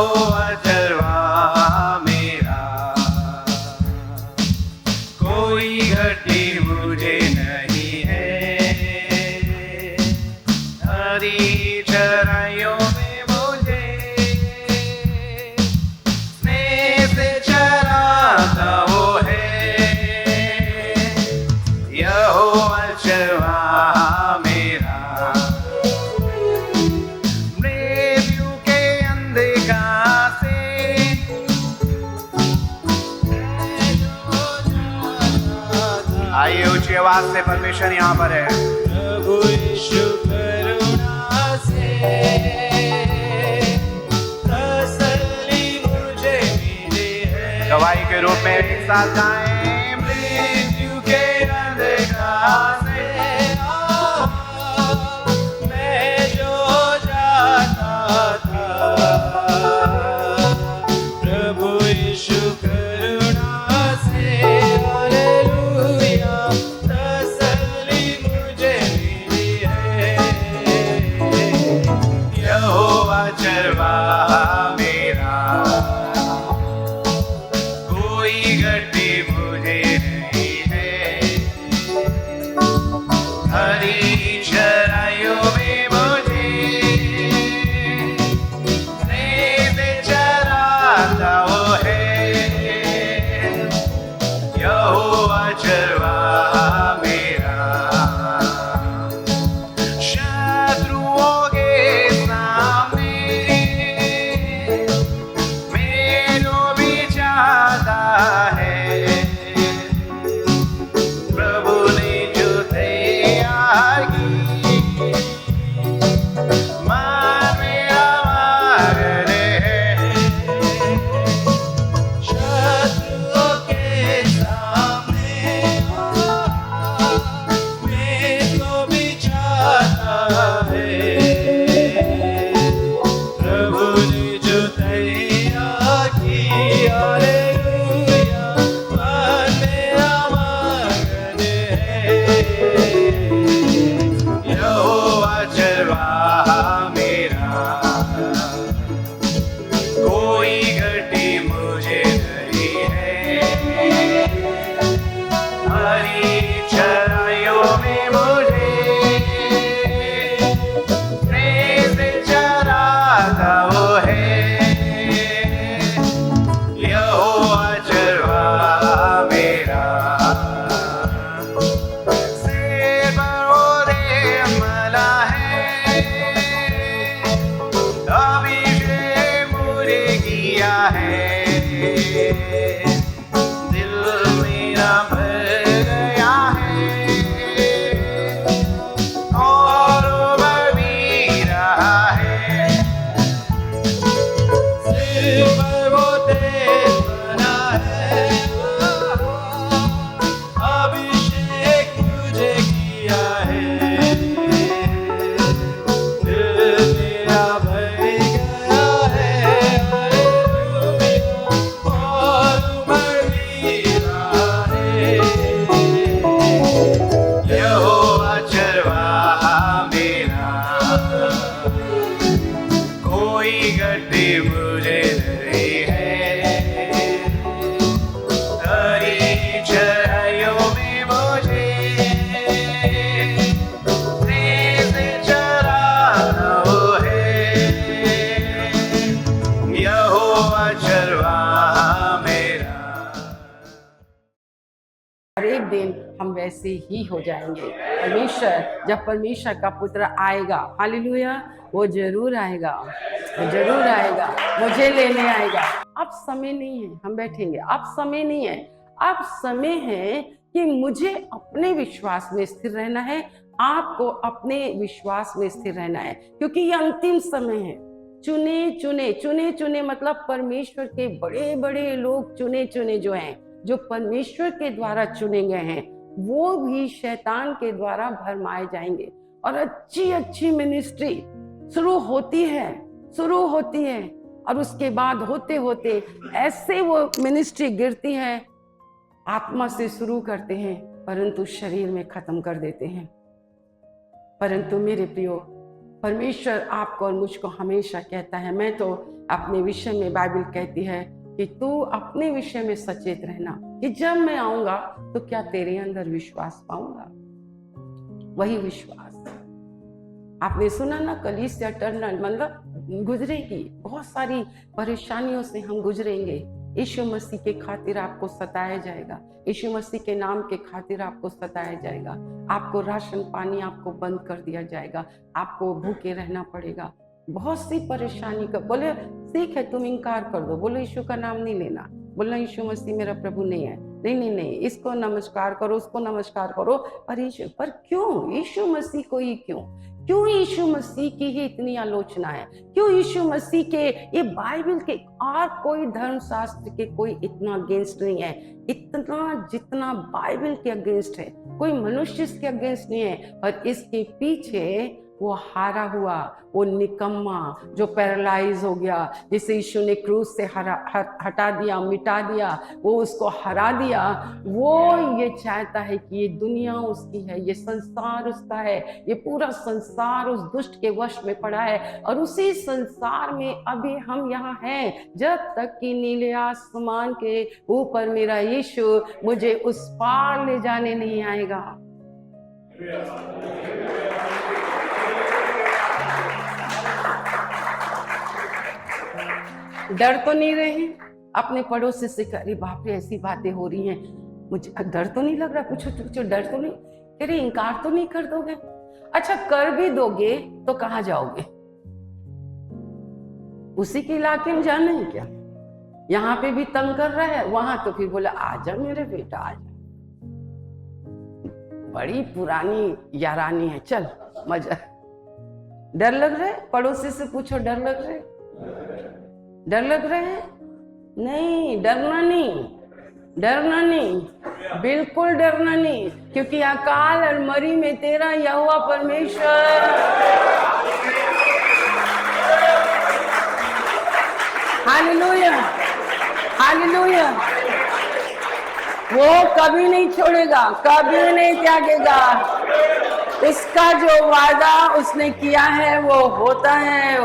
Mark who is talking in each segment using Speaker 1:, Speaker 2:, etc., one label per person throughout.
Speaker 1: यहोवा चरवा मेरा, कोई घटी मुझे नहीं है। हरी चराइयों में मुझे स्नेह से चराता वो है। यहोवा चरवा मेरा, मृत्यु के अंधकार से आइए ऊंची आवाज से परमेश्वर यहाँ पर है।
Speaker 2: प्रभु यीशु करुणा से तसल्ली मुझे मिली है।
Speaker 1: गवाही के रूप में एक साथ गाएं। मृत्यु के अंधकार से
Speaker 2: मैं जो जाता था, प्रभु यीशु करुणा से हालेलुया तसल्ली मुझे मिली है।
Speaker 1: यहोवा चरवा मेरा, कोई घटी मुझे नहीं है। हरी चराइयों में मुझे स्नेह से चराता वो है। यहोवा चरवा मेरा, शत्रुओं के सामने मेरे भी चाहता है। प्रभु ने जो तैयार की, मान मेरा मार्ग है।
Speaker 2: शत्रुओं के सामने मेरे भी चाहता है। प्रभु ने जो तैयार की, हालेलुया मान मेरा मार्ग है।
Speaker 1: यहोवा चरवा मेरा, कोई घटी मुझे नहीं है। हरी चराइयों में मुझे स्नेह से चराता वो है। यहोवा चरवा मेरा, मला है। अभिषेक मुझे किया है। दिल मेरा भर गया है और भर भी रहा है।
Speaker 2: सिर पर वो तेज बना है, अभिषेक मुझे किया है। दिल मेरा भर गया है, हालेलुया और उमड़ भी रहा है।
Speaker 1: यहोवा चरवा मेरा, कोई घटी मुझे नहीं है। हरी चराइयों में मुझे स्नेह से चराता वो है। यहोवा चरवा मेरा।
Speaker 3: और एक दिन हम वैसे ही हो जाएंगे। परमेश्वर, जब परमेश्वर का पुत्र आएगा, हालेलुया, वो जरूर आएगा, वो जरूर आएगा, मुझे लेने आएगा। अब समय नहीं है हम बैठेंगे, अब समय नहीं है, अब समय है कि मुझे अपने विश्वास में स्थिर रहना है, आपको अपने विश्वास में स्थिर रहना है, क्योंकि ये अंतिम समय है। चुने चुने चुने चुने मतलब परमेश्वर के बड़े बड़े लोग चुने चुने जो हैं, जो परमेश्वर के द्वारा चुने गए हैं, वो भी शैतान के द्वारा भरमाए जाएंगे। और अच्छी अच्छी मिनिस्ट्री शुरू होती है और उसके बाद होते होते ऐसे वो मिनिस्ट्री गिरती है, आत्मा से शुरू करते हैं परंतु शरीर में खत्म कर देते हैं। परंतु मेरे प्रियो, परमेश्वर आपको और मुझको हमेशा कहता है, मैं तो अपने विषय में बाइबल कहती है कि तू अपने विषय में सचेत रहना कि जब मैं आऊंगा तो क्या तेरे अंदर विश्वास पाऊंगा। वही विश्वास आपने सुना ना, कलीसिया टर्नल मतलब गुजरेगी, बहुत सारी परेशानियों से हम गुजरेंगे। यीशु मसीह के खातिर आपको सताया जाएगा, यीशु मसीह के नाम के खातिर आपको सताया जाएगा, आपको राशन पानी आपको बंद कर दिया जाएगा, आपको भूखे रहना पड़ेगा, बहुत सी परेशानी का। बोले ठीक है तुम इनकार कर दो, बोले यीशु का नाम नहीं लेना, बोलना यीशु मसीह मेरा प्रभु नहीं है, नहीं, इसको नमस्कार करो, उसको नमस्कार करो, पर क्यों यीशु मसीह को ही क्यों यीशु मसीह की ही इतनी आलोचना है? क्यों यीशु मसीह के, ये बाइबल के और कोई धर्मशास्त्र के कोई इतना अगेंस्ट नहीं है, इतना जितना बाइबल के अगेंस्ट है। कोई मनुष्य इसके अगेंस्ट नहीं है, पर इसके पीछे वो हारा हुआ, वो निकम्मा जो पैरालाइज हो गया, जिसे यीशु ने क्रूस से हटा दिया, मिटा दिया, वो उसको हरा दिया, वो ये चाहता है कि ये दुनिया उसकी है, ये संसार उसका है, ये पूरा संसार उस दुष्ट के वश में पड़ा है। और उसी संसार में अभी हम यहाँ हैं, जब तक कि नीले आसमान के ऊपर मेरा यीशु मुझे उस पार ले जाने नहीं आएगा। डर तो नहीं रहे अपने पड़ोसी से, अरे बाप रे ऐसी बातें हो रही हैं, मुझे डर तो नहीं लग रहा, पूछो डर तो नहीं, अरे इनकार तो नहीं कर दोगे? अच्छा कर भी दोगे तो कहाँ जाओगे? उसी के इलाके में जाना है क्या? यहाँ पे भी तंग कर रहा है, वहां तो फिर बोला आजा मेरे बेटा आजा, बड़ी पुरानी यारानी है, चल मजा। डर लग रहा है? पड़ोसी से पूछो डर लग रहा है? डर लग रहे हैं? नहीं, डरना नहीं, बिल्कुल डरना नहीं, क्योंकि अकाल और मरी में तेरा यहोवा परमेश्वर हालेलुया हालेलुया, वो कभी नहीं छोड़ेगा, कभी नहीं त्यागेगा। उसका जो वादा उसने किया है वो होता है।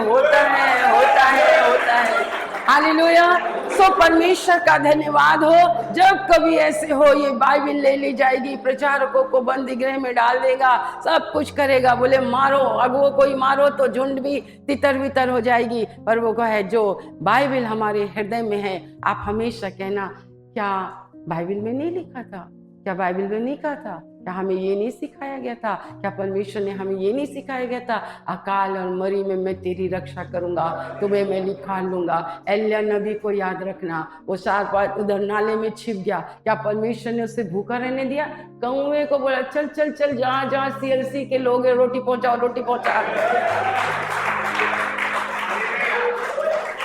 Speaker 3: हालेलुया। सो परमेश्वर का धन्यवाद हो। जब कभी ऐसे हो, ये बाइबल ले ली जाएगी, प्रचारकों को बंदी गृह में डाल देगा, सब कुछ करेगा, बोले मारो, अब वो कोई मारो तो झुंड भी तितर बितर हो जाएगी। पर वो है जो बाइबल हमारे हृदय में है, आप हमेशा कहना क्या बाइबल में नहीं लिखा था? क्या बाइबल में नहीं कहा था? क्या हमें ये नहीं सिखाया गया था? क्या परमेश्वर ने हमें ये नहीं सिखाया गया था? अकाल और मरी में मैं तेरी रक्षा करूंगा, तुम्हें मैं निकाल लूंगा। एलिया नबी को याद रखना, वो 4 बार उधर नाले में छिप गया, क्या परमेश्वर ने उसे भूखा रहने दिया? कौवे को बोला चल चल चल, जहाँ जहाँ CLC के लोग हैं रोटी पहुंचाओ, रोटी पहुंचा।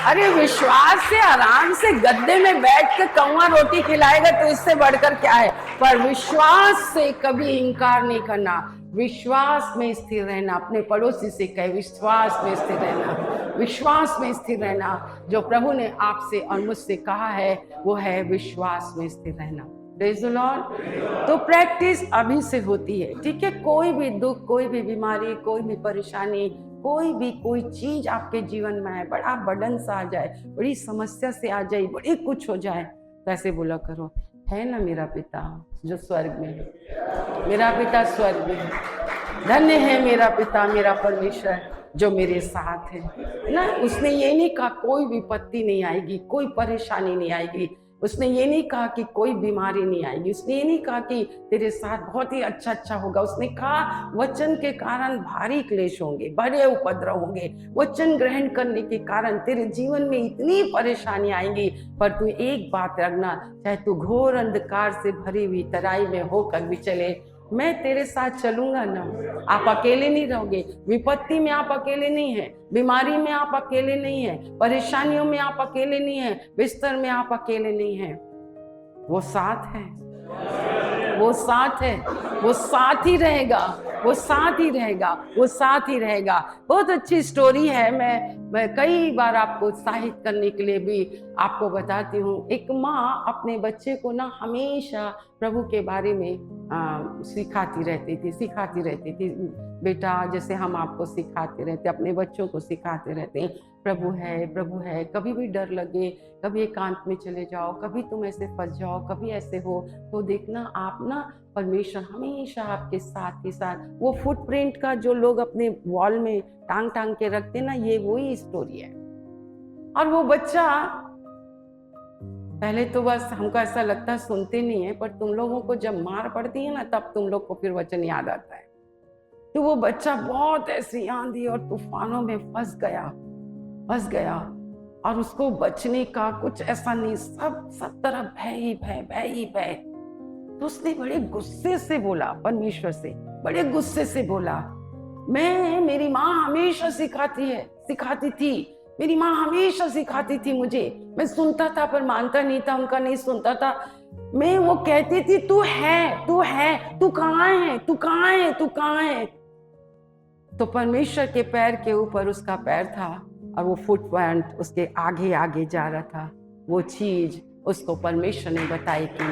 Speaker 3: अरे विश्वास से आराम से गद्दे में बैठ के कौवा रोटी खिलाएगा तो इससे बढ़कर क्या है? पर विश्वास से कभी इनकार नहीं करना, विश्वास में स्थिर रहना। अपने पड़ोसी से कहे विश्वास में स्थिर रहना, विश्वास में स्थिर रहना। जो प्रभु ने आपसे और मुझसे कहा है वो है विश्वास में स्थिर रहना। Praise the Lord. तो प्रैक्टिस अभी से होती है, ठीक है? कोई भी दुख, कोई भी बीमारी, कोई भी परेशानी, कोई चीज आपके जीवन में है, बड़ा बर्डन सा आ जाए, बड़ी समस्या से आ जाए, बड़ी कुछ हो जाए, तो ऐसे बोला करो, है ना मेरा पिता जो स्वर्ग में है, मेरा पिता स्वर्ग में है, धन्य है मेरा पिता, मेरा परमेश्वर जो मेरे साथ है ना। उसने ये नहीं कहा कोई विपत्ति नहीं आएगी, कोई परेशानी नहीं आएगी, उसने ये नहीं कहा कि कोई बीमारी नहीं आएगी, उसने ये नहीं कहा कि तेरे साथ बहुत ही अच्छा होगा। उसने कहा वचन के कारण भारी क्लेश होंगे, बड़े उपद्रव होंगे, वचन ग्रहण करने के कारण तेरे जीवन में इतनी परेशानी आएंगी, पर तू एक बात रखना, चाहे तू घोर अंधकार से भरी हुई तराई में होकर भी चले, मैं तेरे साथ चलूंगा ना। आप अकेले नहीं रहोगे, विपत्ति में आप अकेले नहीं है, बीमारी में आप अकेले नहीं है, परेशानियों में आप अकेले नहीं है, बिस्तर में आप अकेले नहीं है। वो साथ है, वो साथ है, वो साथ ही रहेगा, वो साथ ही रहेगा, वो साथ ही रहेगा। बहुत अच्छी स्टोरी है, मैं मैं कई बार आपको उत्साहित करने के लिए भी आपको बताती हूँ। एक माँ अपने बच्चे को ना हमेशा प्रभु के बारे में सिखाती रहती थी। बेटा, जैसे हम आपको सिखाते रहते, अपने बच्चों को सिखाते रहते हैं, प्रभु है। कभी भी डर लगे, कभी एकांत में चले जाओ, कभी तुम ऐसे फंस जाओ, कभी ऐसे हो, तो देखना आप ना परमेश्वर हमेशा आपके साथ ही साथ। वो फुटप्रिंट का जो लोग अपने वॉल में टांग टांग के रखते ना, ये वही स्टोरी है। और वो बच्चा पहले तो बस हमको ऐसा लगता है सुनते नहीं है, पर तुम लोगों को जब मार पड़ती है ना, तब तुम लोग को फिर वचन याद आता है। तो वो बच्चा बहुत ऐसी आंधी और तूफानों में फंस गया और उसको बचने का कुछ ऐसा नहीं, सब तरफ भय ही भय। तो उसने बड़े गुस्से से बोला, परमेश्वर से बड़े गुस्से से बोला, मेरी माँ हमेशा सिखाती थी, मेरी माँ हमेशा सिखाती थी मुझे, मैं सुनता था पर मानता नहीं था, उनका नहीं सुनता था। मैं वो कहती थी तू है, तू कहाँ है। तो परमेश्वर के पैर के ऊपर उसका पैर था और वो फुटप्रिंट उसके आगे आगे जा रहा था। वो चीज उसको परमेश्वर ने बताई कि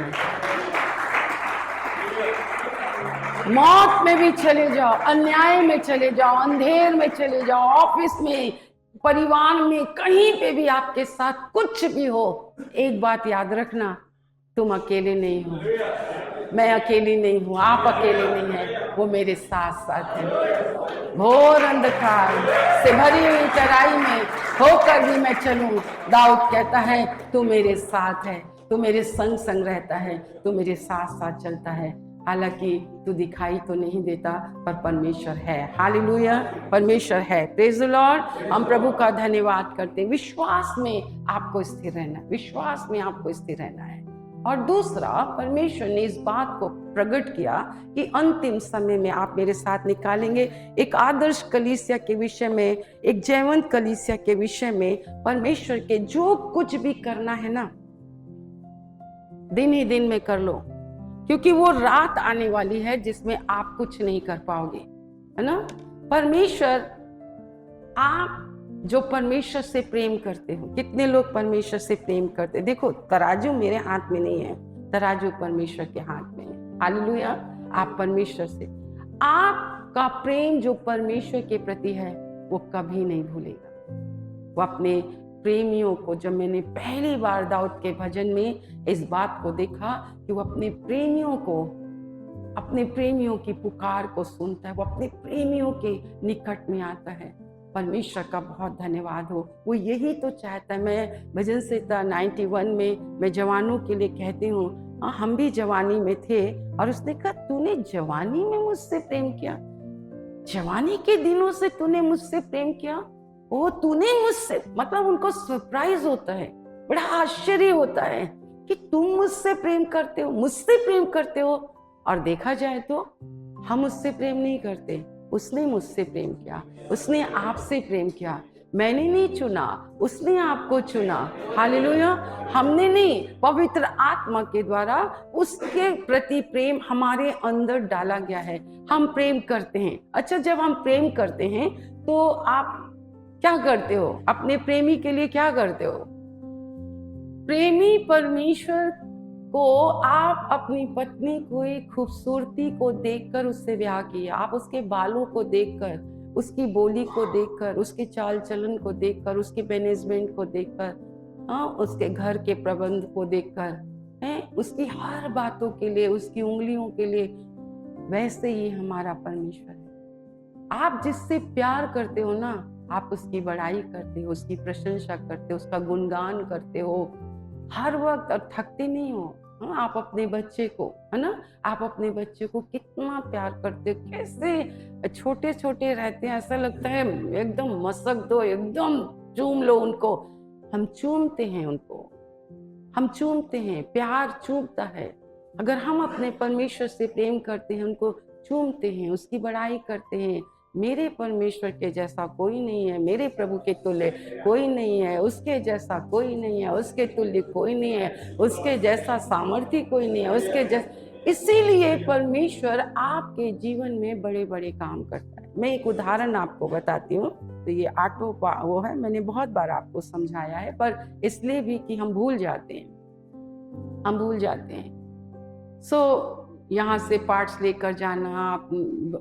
Speaker 3: मौत में भी चले जाओ, अन्याय में चले जाओ, अंधेर में चले जाओ, ऑफिस में, परिवार में, कहीं पे भी आपके साथ कुछ भी हो, एक बात याद रखना, तुम अकेले नहीं हो, मैं अकेली नहीं हूँ, आप अकेले नहीं हैं, वो मेरे साथ साथ है। घोर अंधकार से भरी हुई तराई में होकर भी मैं चलूं, दाऊद कहता है तू मेरे साथ है, तू मेरे संग रहता है, तू मेरे साथ साथ चलता है। हालांकि तू दिखाई तो नहीं देता, पर परमेश्वर है। हालेलुया, परमेश्वर है। Praise the Lord. हम प्रभु का धन्यवाद करते हैं। विश्वास में आपको स्थिर रहना है। और दूसरा, परमेश्वर ने इस बात को प्रकट किया कि अंतिम समय में आप मेरे साथ निकालेंगे एक आदर्श कलीसिया के विषय में, एक जयवंत कलीसिया के विषय में। परमेश्वर के जो कुछ भी करना है ना, दिन ही दिन में कर लो, क्योंकि वो रात आने वाली है जिसमें आप कुछ नहीं कर पाओगे, है ना। परमेश्वर, आप जो परमेश्वर से प्रेम करते हो, कितने लोग परमेश्वर से प्रेम करते? देखो, तराजू मेरे हाथ में नहीं है, तराजू परमेश्वर के हाथ में है। हालेलुया। आप परमेश्वर से, आपका प्रेम जो परमेश्वर के प्रति है वो कभी नहीं भूलेगा। वो अपने प्रेमियों को, जब मैंने पहली बार दाऊद के भजन में इस बात को देखा कि वो अपने प्रेमियों की पुकार को सुनता है, वो अपने प्रेमियों के निकट में आता है। परमेश्वर का बहुत धन्यवाद हो। वो यही तो चाहता है। मैं भजन संहिता 91 में मैं जवानों के लिए कहती हूँ, हम भी जवानी में थे, और उसने कहा तूने जवानी में मुझसे प्रेम किया, जवानी के दिनों से तूने मुझसे प्रेम किया, वो तूने मुझसे, मतलब उनको सरप्राइज होता है, बड़ा आश्चर्य होता है कि तुम मुझसे प्रेम करते हो। और देखा जाए तो हम उससे प्रेम नहीं करते, उसने मुझसे प्रेम किया, उसने आपसे प्रेम किया। मैंने नहीं चुना, उसने आपको चुना। हालेलुया। हमने नहीं, पवित्र आत्मा के द्वारा उसके प्रति प्रेम हमारे अंदर डाला गया है। हम प्रेम करते हैं। अच्छा, जब हम प्रेम करते हैं तो आप क्या करते हो? अपने प्रेमी के लिए क्या करते हो? प्रेमी परमेश्वर को आप अपनी पत्नी की खूबसूरती को देखकर उससे ब्याह किया। आप उसके बालों को देखकर, उसकी बोली को देखकर, उसके चाल चलन को देखकर, उसके मैनेजमेंट को देखकर, उसके घर के प्रबंध को देखकर, उसकी हर बातों के लिए, उसकी उंगलियों के लिए, वैसे ही हमारा परमेश्वर है। आप जिससे प्यार करते हो ना, आप उसकी बड़ाई करते हो, उसकी प्रशंसा करते हो, उसका गुणगान करते हो हर वक्त, और थकते नहीं हो। आप अपने बच्चे को, है ना, आप अपने बच्चे को कितना प्यार करते हो, कैसे छोटे छोटे रहते हैं, ऐसा लगता है एकदम मसक दो, एकदम चूम लो उनको। हम चूमते हैं उनको, हम चूमते हैं, प्यार चूमता है। अगर हम अपने परमेश्वर से प्रेम करते हैं, उनको चूमते हैं, उसकी बड़ाई करते हैं, मेरे परमेश्वर के जैसा कोई नहीं है, मेरे प्रभु के तुल्य कोई नहीं है, उसके जैसा कोई नहीं है, उसके तुल्य कोई नहीं है, उसके जैसा सामर्थ्य कोई नहीं है, उसके जैसा। इसीलिए परमेश्वर आपके जीवन में बड़े बड़े काम करता है। मैं एक उदाहरण आपको बताती हूँ। तो ये वो है, मैंने बहुत बार आपको समझाया है, पर इसलिए भी कि हम भूल जाते हैं, हम भूल जाते हैं। यहाँ से पार्ट्स लेकर जाना,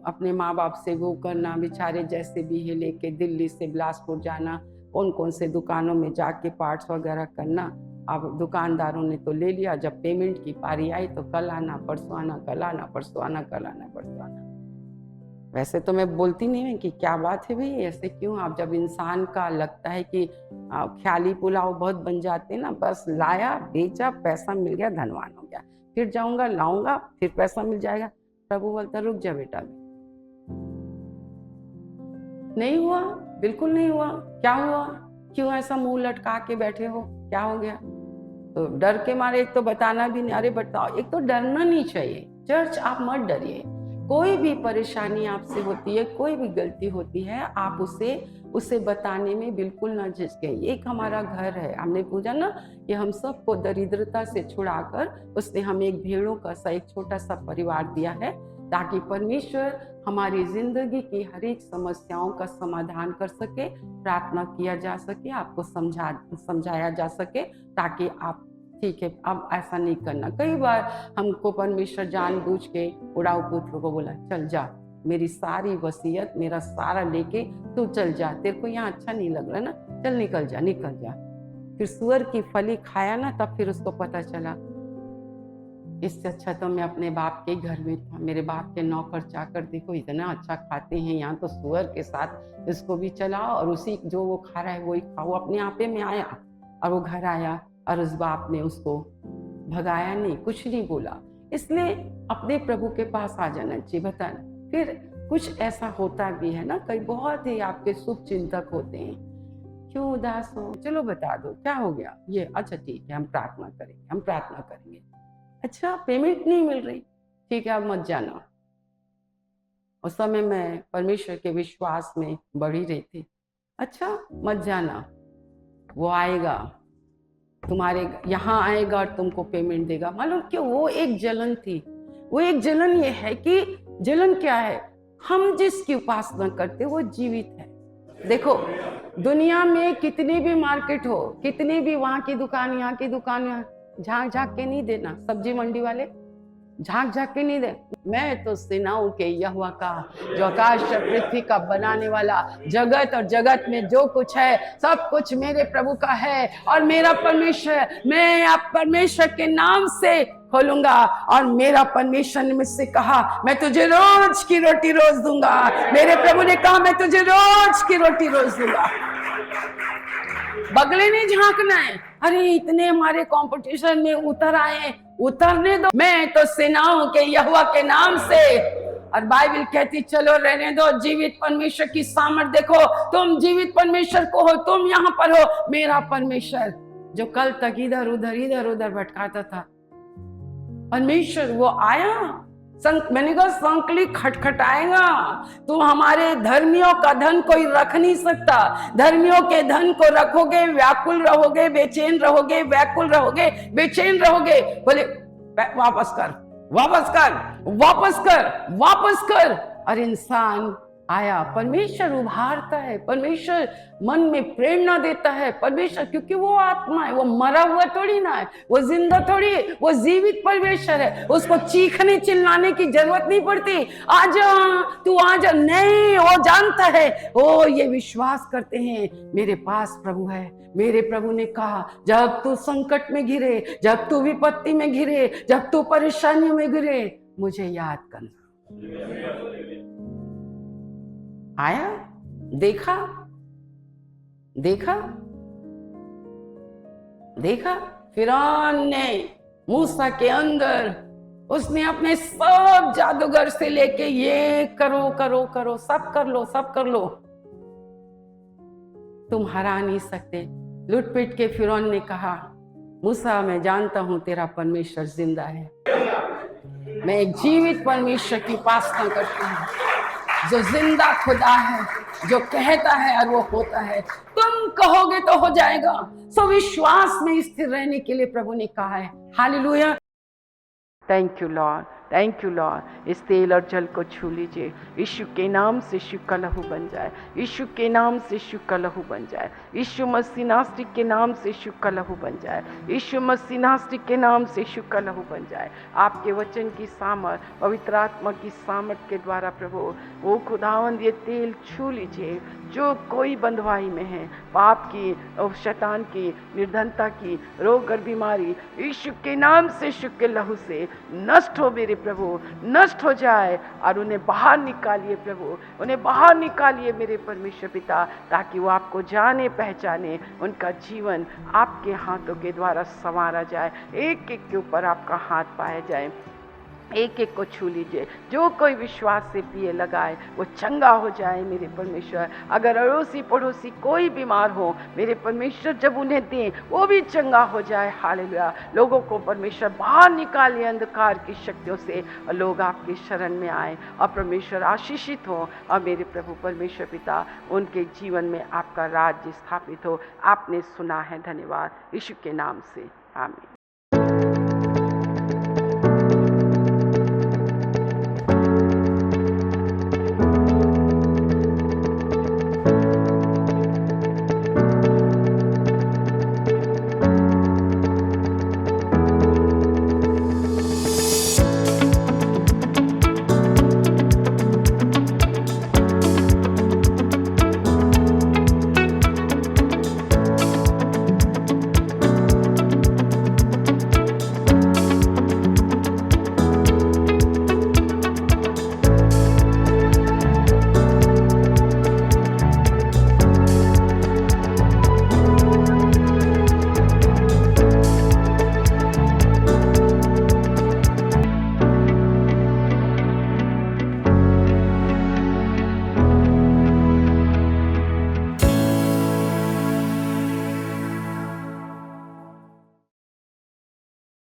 Speaker 3: अपने माँ बाप से वो करना, बेचारे जैसे भी है लेके दिल्ली से बिलासपुर जाना, कौन कौन से दुकानों में जाके पार्ट्स वगैरह करना। अब दुकानदारों ने तो ले लिया, जब पेमेंट की पारी आई तो कल आना परसों आना, कल आना परसों आना, कल आना परसों आना। वैसे तो मैं बोलती नहीं हूँ कि क्या बात है भाई, ऐसे क्यों। आप जब इंसान का लगता है कि ख्याली पुलाव बहुत बन जाते हैं ना, बस लाया बेचा पैसा मिल गया धनवान हो गया, फिर जाऊंगा लाऊंगा फिर पैसा मिल जाएगा। प्रभु बोलता रुक जा बेटा, नहीं हुआ, बिल्कुल नहीं हुआ। क्या हुआ, क्यों ऐसा मुंह लटका के बैठे हो, क्या हो गया। तो डर के मारे एक तो बताना भी नहीं, अरे बताओ, एक तो डरना नहीं चाहिए। चर्च आप मत डरिए, कोई भी परेशानी आपसे होती है, कोई भी गलती होती है, आप उसे बताने में बिल्कुल ना झिझके। एक हमारा घर है, हमने पूछा ना कि हम सबको दरिद्रता से छुड़ाकर उसने हमें एक भेड़ों का सा एक छोटा सा परिवार दिया है, ताकि परमेश्वर हमारी जिंदगी की हर एक समस्याओं का समाधान कर सके, प्रार्थना किया जा सके, आपको समझाया जा सके, ताकि आप ठीक है अब ऐसा नहीं करना। कई बार हमको परमेश्वर जानबूझ के उड़ाऊ पुत्र को बोला चल जा, मेरी सारी वसीयत मेरा सारा लेके तू चल जा, तेरे को यहाँ अच्छा नहीं लग रहा ना, चल निकल जा निकल जा। फिर सुअर की फली खाया ना, तब फिर उसको पता चला इससे अच्छा तो मैं अपने बाप के घर में था, मेरे बाप के नौकर चाकर देखो इतना अच्छा खाते हैं, यहाँ तो सुअर के साथ इसको भी चलाओ और उसी जो वो खा रहा है वही खाओ। अपने आपे में आया और वो घर आया और उस बाप ने उसको भगाया नहीं, कुछ नहीं बोला। इसलिए अपने प्रभु के पास आ जाना चाहिए। बताना फिर कुछ ऐसा होता भी है ना, कई बहुत ही आपके शुभ चिंतक होते हैं, क्यों उदास हो, चलो बता दो क्या हो गया ये, अच्छा ठीक है हम प्रार्थना करेंगे, हम प्रार्थना करेंगे। अच्छा पेमेंट नहीं मिल रही, ठीक है अब मत जाना। उस समय मैं परमेश्वर के विश्वास में बढ़ी रही थी। अच्छा मत जाना, वो आएगा तुम्हारे यहाँ आएगा और तुमको पेमेंट देगा। मालूम क्यों, वो एक जलन थी। वो एक जलन ये है कि जलन क्या है, हम जिसकी उपासना करते वो जीवित है। देखो दुनिया में कितनी भी मार्केट हो, कितनी भी वहां की दुकान यहाँ की दुकान, झांक झांक के नहीं देना, सब्जी मंडी वाले झांक झांक के नहीं दे। मैं तो सेनाओं के यहोवा का, जो आकाश और पृथ्वी का बनाने वाला, जगत और जगत में जो कुछ है सब कुछ मेरे प्रभु का है और मेरा परमेश्वर, मैं आप परमेश्वर के नाम से खोलूंगा। और मेरा परमेश्वर ने मुझसे कहा मैं तुझे रोज की रोटी रोज दूंगा। मेरे प्रभु ने कहा मैं तुझे रोज की रोटी रोज दूंगा। बगले नहीं झांकना है, अरे इतने हमारे कंपटीशन में उतर आए, उतरने दो। मैं तो सेनाओं के यहोवा के नाम से, और बाइबल कहती चलो रहने दो, जीवित परमेश्वर की सामर्थ देखो। तुम जीवित परमेश्वर को हो, तुम यहाँ पर हो। मेरा परमेश्वर जो कल तक इधर उधर भटकाता था, परमेश्वर वो आया। मैंने कहा संकली खटखटाएगा। तो हमारे धर्मियों का धन कोई रख नहीं सकता। धर्मियों के धन को रखोगे, व्याकुल रहोगे, बेचैन रहोगे, व्याकुल रहोगे, बेचैन रहोगे। बोले वापस कर, वापस कर, वापस कर, वापस कर। और इंसान आया, परमेश्वर उभारता है, परमेश्वर मन में प्रेरणा देता है। परमेश्वर क्योंकि वो आत्मा है, वो मरा हुआ थोड़ी ना है, वो जिंदा थोड़ी है, वो जीवित परमेश्वर है। उसको चीखने चिल्लाने की जरूरत नहीं पड़ती, आजा तू आजा, नहीं, वो जानता है। वो ये विश्वास करते हैं मेरे पास प्रभु है। मेरे प्रभु ने कहा जब तू संकट में घिरे, जब तू विपत्ति में घिरे, जब तू परेशानियों में घिरे, मुझे याद करना। आया, देखा देखा देखा, फिरौन ने मूसा के अंदर, उसने अपने सब जादूगर से लेके ये करो करो करो, सब कर लो, सब कर लो, तुम हरा नहीं सकते। लुटपिट के फिरौन ने कहा मूसा मैं जानता हूं तेरा परमेश्वर जिंदा है, मैं एक जीवित परमेश्वर की उपासना करती हूँ जो जिंदा खुदा है, जो कहता है और वो होता है। तुम कहोगे तो हो जाएगा। सो विश्वास में स्थिर रहने के लिए प्रभु ने कहा है। Hallelujah, thank you Lord. Thank you Lord. इस तेल और जल को छू लीजिए, यीशु के नाम से यीशु का लहू बन जाए, यीशु के नाम से यीशु का लहू बन जाए, यीशु मसीह नासरी के नाम से यीशु का लहू बन जाए, यीशु मसीह नासरी के नाम से यीशु का लहू बन जाए। आपके वचन की सामर्थ, पवित्र आत्मा की सामर्थ के द्वारा प्रभु वो खुदावंद ये तेल छू लीजिए। जो कोई बंधुआई में है, पाप की और शैतान की, निर्धनता की, रोग और बीमारी, यीशु के नाम से, यीशु के लहू से नष्ट हो मेरे प्रभु, नष्ट हो जाए और उन्हें बाहर निकालिए प्रभु, उन्हें बाहर निकालिए मेरे परमेश्वर पिता, ताकि वो आपको जाने पहचाने, उनका जीवन आपके हाथों के द्वारा संवारा जाए, एक एक के ऊपर आपका हाथ पाया जाए। एक एक को छू लीजिए। जो कोई विश्वास से पिए लगाए वो चंगा हो जाए मेरे परमेश्वर। अगर अड़ोसी पड़ोसी कोई बीमार हो मेरे परमेश्वर, जब उन्हें दें वो भी चंगा हो जाए। हालेलुया। लोगों को परमेश्वर बाहर निकालिए अंधकार की शक्तियों से और लोग आपकी शरण में आए और परमेश्वर आशीषित हो और मेरे प्रभु परमेश्वर पिता उनके जीवन में आपका राज्य स्थापित हो। आपने सुना है, धन्यवाद यीशु के नाम से, आमीन।